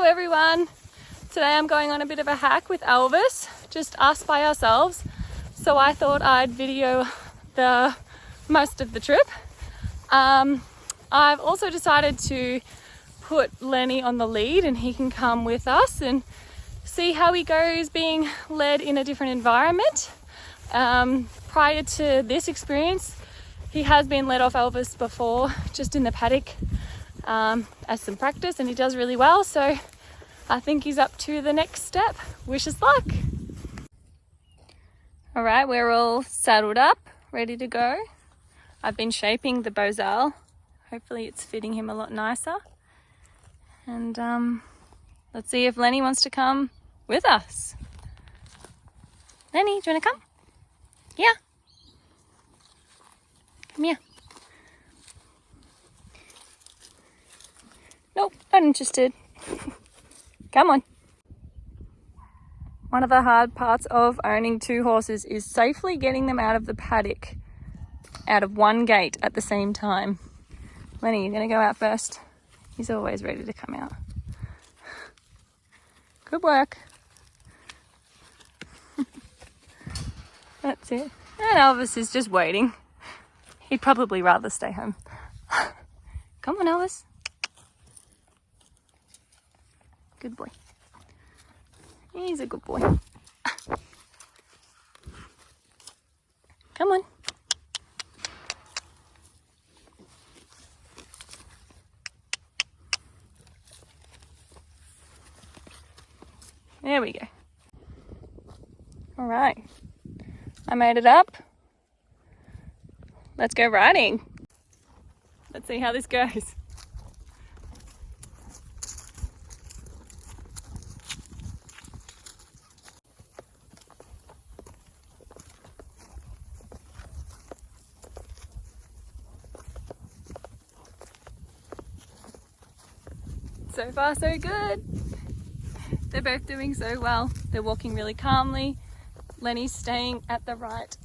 Hello everyone. Today I'm going on a bit of a hack with Elvis, just us by ourselves. So I thought I'd video the most of the trip. I've also decided to put Lenny on the lead and he can come with us and see how he goes being led in a different environment. Prior to this experience, he has been led off Elvis before, just in the paddock as some practice, and he does really well. So I think he's up to the next step. Wish us luck. All right, we're all saddled up, ready to go. I've been shaping the Bozal. Hopefully it's fitting him a lot nicer. And let's see if Lenny wants to come with us. Lenny, do you want to come? Yeah. Come here. Nope, not interested. Come on. One of the hard parts of owning two horses is safely getting them out of the paddock, out of one gate at the same time. Lenny, you're going to go out first. He's always ready to come out. Good work. That's it. And Elvis is just waiting. He'd probably rather stay home. Come on, Elvis. Good boy. He's a good boy. Come on. There we go. All right. I made it up. Let's go riding. Let's see how this goes. So far so good. They're both doing so well. They're walking really calmly. Lenny's staying at the right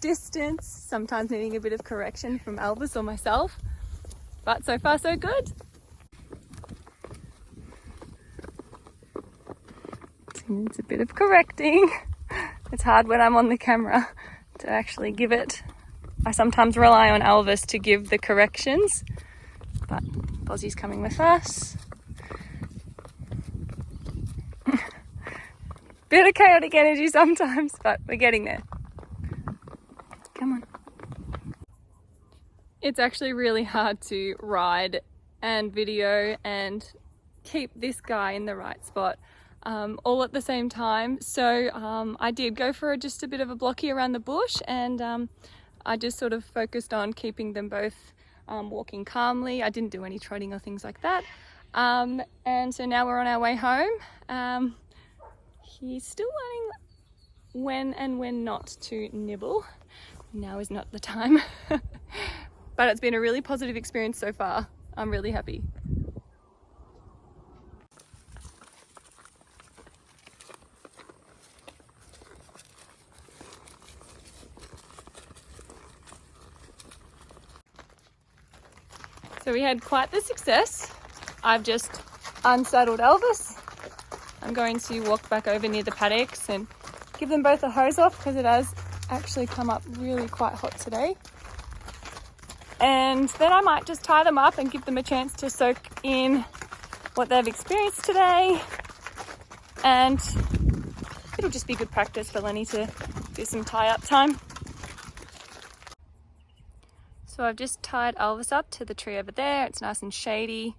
distance, sometimes needing a bit of correction from Elvis or myself, but so far so good. It's a bit of correcting. It's hard when I'm on the camera to actually give it. I sometimes rely on Elvis to give the corrections, but Bozzie's coming with us. Bit of chaotic energy sometimes, but we're getting there. Come on. It's actually really hard to ride and video and keep this guy in the right spot all at the same time. So I did go for just a bit of a blocky around the bush, and I just sort of focused on keeping them both walking calmly. I didn't do any trotting or things like that. And so now we're on our way home. He's still learning when and when not to nibble. Now is not the time. But it's been a really positive experience so far. I'm really happy. So we had quite the success. I've just unsaddled Elvis. I'm going to walk back over near the paddocks and give them both a hose off because it has actually come up really quite hot today. And then I might just tie them up and give them a chance to soak in what they've experienced today. And it'll just be good practice for Lenny to do some tie-up time. So I've just tied Elvis up to the tree over there. It's nice and shady.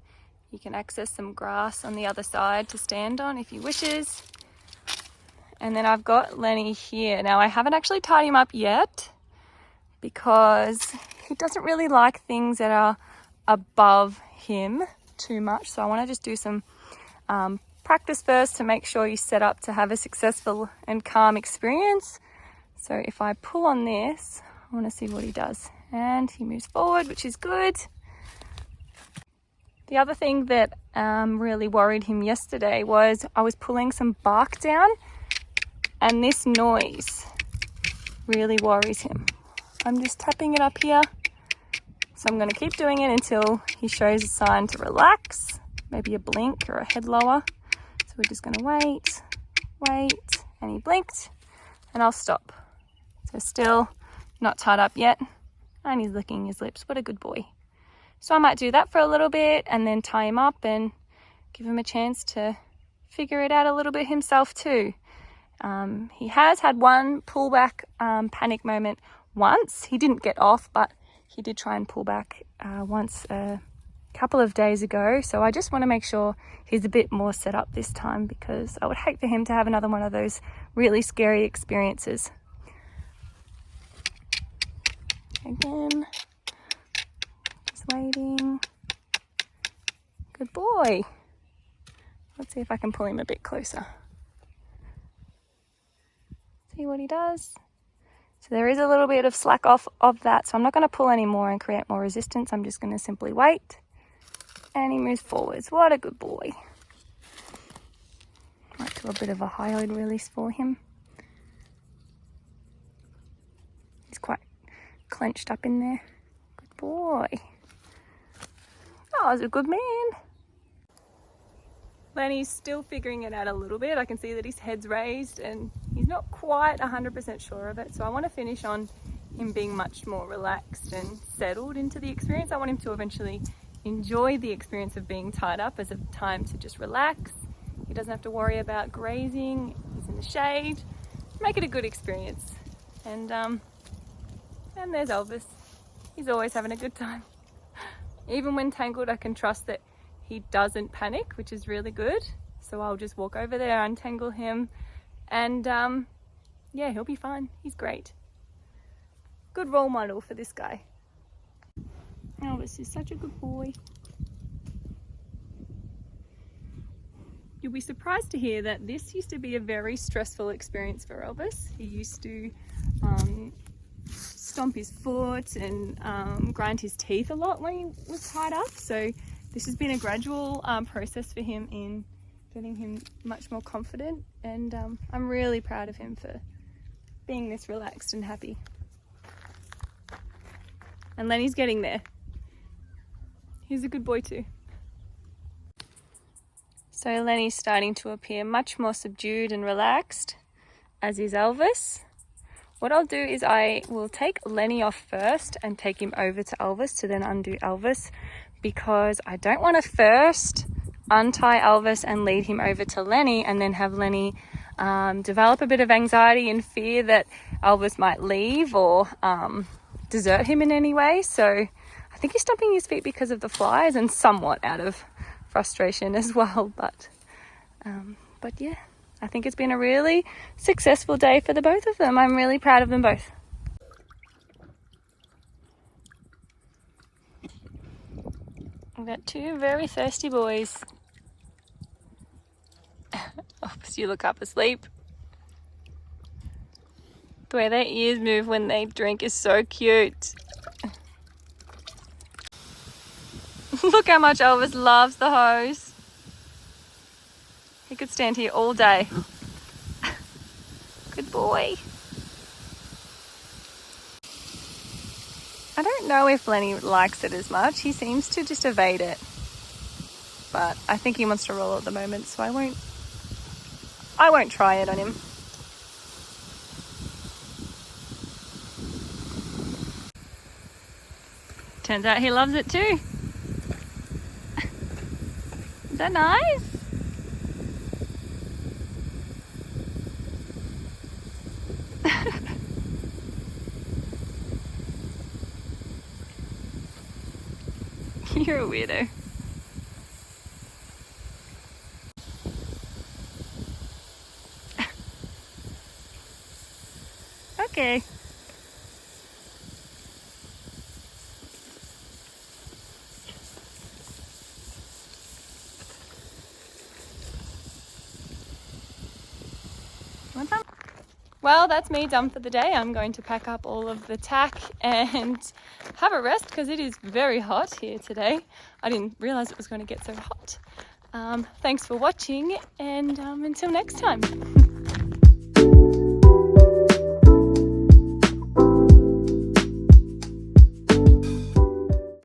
You can access some grass on the other side to stand on if he wishes. And then I've got Lenny here. Now I haven't actually tied him up yet because he doesn't really like things that are above him too much. So I want to just do some practice first to make sure you're set up to have a successful and calm experience. So if I pull on this, I want to see what he does. And he moves forward, which is good. The other thing that really worried him yesterday was I was pulling some bark down, and this noise really worries him. I'm just tapping it up here. So I'm going to keep doing it until he shows a sign to relax. maybe a blink or a head lower. So we're just gonna wait, and he blinked, and I'll stop. So still not tied up yet, and he's licking his lips. What a good boy. So I might do that for a little bit and then tie him up and give him a chance to figure it out a little bit himself too. He has had one pullback panic moment once. He didn't get off, but he did try and pull back once a couple of days ago. So I just want to make sure he's a bit more set up this time, because I would hate for him to have another one of those really scary experiences. Again, just waiting. Good boy. Let's see if I can pull him a bit closer. See what he does. So there is a little bit of slack off of that, so I'm not going to pull any more and create more resistance. I'm just going to simply wait, and he moves forwards. What a good boy. Might do a bit of a hyoid release for him. He's quite clenched up in there. Good boy. Oh, he's a good man. Lenny's still figuring it out a little bit. I can see that his head's raised and he's not quite 100% sure of it. So I want to finish on him being much more relaxed and settled into the experience. I want him to eventually enjoy the experience of being tied up as a time to just relax. He doesn't have to worry about grazing. He's in the shade. Make it a good experience. And there's Elvis. He's always having a good time. Even when tangled, I can trust that he doesn't panic, which is really good. So I'll just walk over there, untangle him, and yeah, he'll be fine. He's great. Good role model for this guy. Elvis is such a good boy. You'll be surprised to hear that this used to be a very stressful experience for Elvis. He used to stomp his foot and grind his teeth a lot when he was tied up. So this has been a gradual process for him in getting him much more confident, and I'm really proud of him for being this relaxed and happy. And Lenny's getting there. He's a good boy too. So Lenny's starting to appear much more subdued and relaxed, as is Elvis. What I'll do is I will take Lenny off first and take him over to Elvis to then undo Elvis, because I don't want to first untie Elvis and lead him over to Lenny and then have Lenny develop a bit of anxiety and fear that Elvis might leave or desert him in any way. So I think he's stomping his feet because of the flies and somewhat out of frustration as well. But yeah, I think it's been a really successful day for the both of them. I'm really proud of them both. We've got two very thirsty boys. Oh, so you look up asleep. The way their ears move when they drink is so cute. Look how much Elvis loves the hose. He could stand here all day. Good boy. I don't know if Lenny likes it as much. He seems to just evade it. But I think he wants to roll at the moment, so I won't try it on him. Turns out he loves it too. Is that nice? You're a weirdo. Okay. Well, that's me done for the day. I'm going to pack up all of the tack and have a rest because it is very hot here today. I didn't realize it was going to get so hot. Thanks for watching, and until next time.